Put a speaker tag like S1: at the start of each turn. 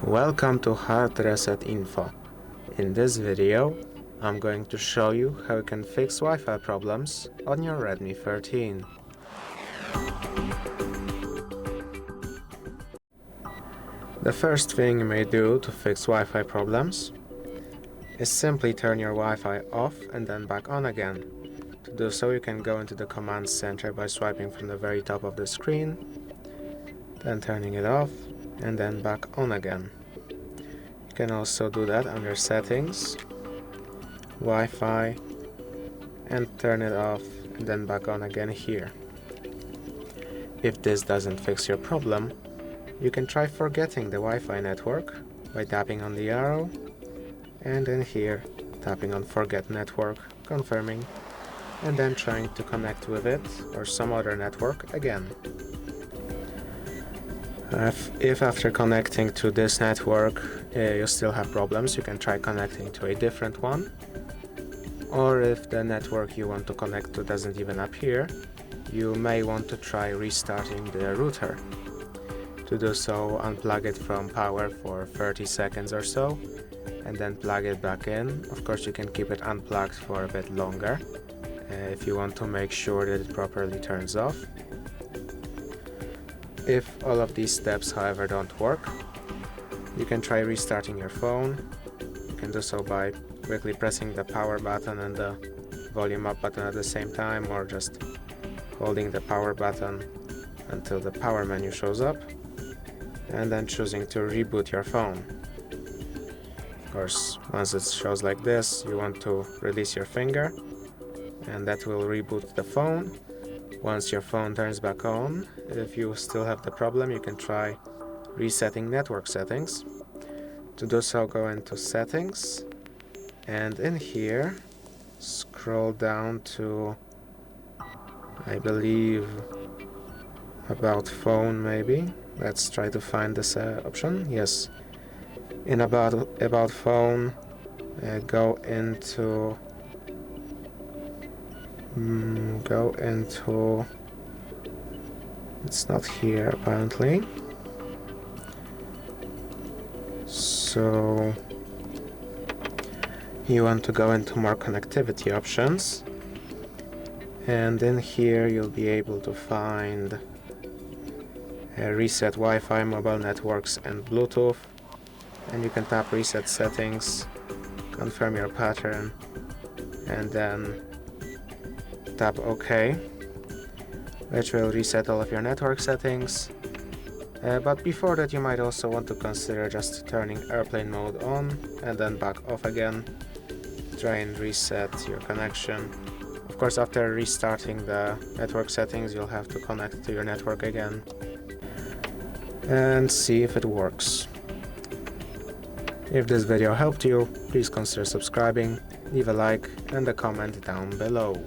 S1: Welcome to HardReset.Info. In this video, I'm going to show you how you can fix Wi-Fi problems on your Redmi 13. The first thing you may do to fix Wi-Fi problems is simply turn your Wi-Fi off and then back on again. To do so, you can go into the command center by swiping from the very top of the screen, then turning it off and then back on again. You can also do that under settings, Wi-Fi, and turn it off and then back on again here. If this doesn't fix your problem, you can try forgetting the Wi-Fi network by tapping on the arrow and then here tapping on forget network, confirming, and then trying to connect with it or some other network again. If after connecting to this network you still have problems, you can try connecting to a different one. Or if the network you want to connect to doesn't even appear, you may want to try restarting the router. To do so, unplug it from power for 30 seconds or so, and then plug it back in. Of course, you can keep it unplugged for a bit longer if you want to make sure that it properly turns off. If all of these steps, however, don't work, you can try restarting your phone. You can do so by quickly pressing the power button and the volume up button at the same time, or just holding the power button until the power menu shows up, and then choosing to reboot your phone. Of course, once it shows like this, you want to release your finger, and that will reboot the phone. Once your phone turns back on, if you still have the problem, you can try resetting network settings. To do so, go into settings, and in here scroll down to, I believe, about phone maybe. Let's try to find this option. Yes, in about phone, go into it's not here apparently, so you want to go into more connectivity options, and in here you'll be able to find reset Wi-Fi, mobile networks, and Bluetooth, and you can tap reset settings, confirm your pattern, and then tap OK, which will reset all of your network settings. But before that, you might also want to consider just turning airplane mode on and then back off again. Try and reset your connection. Of course, after restarting the network settings, you'll have to connect to your network again and see if it works. If this video helped you, please consider subscribing, leave a like and a comment down below.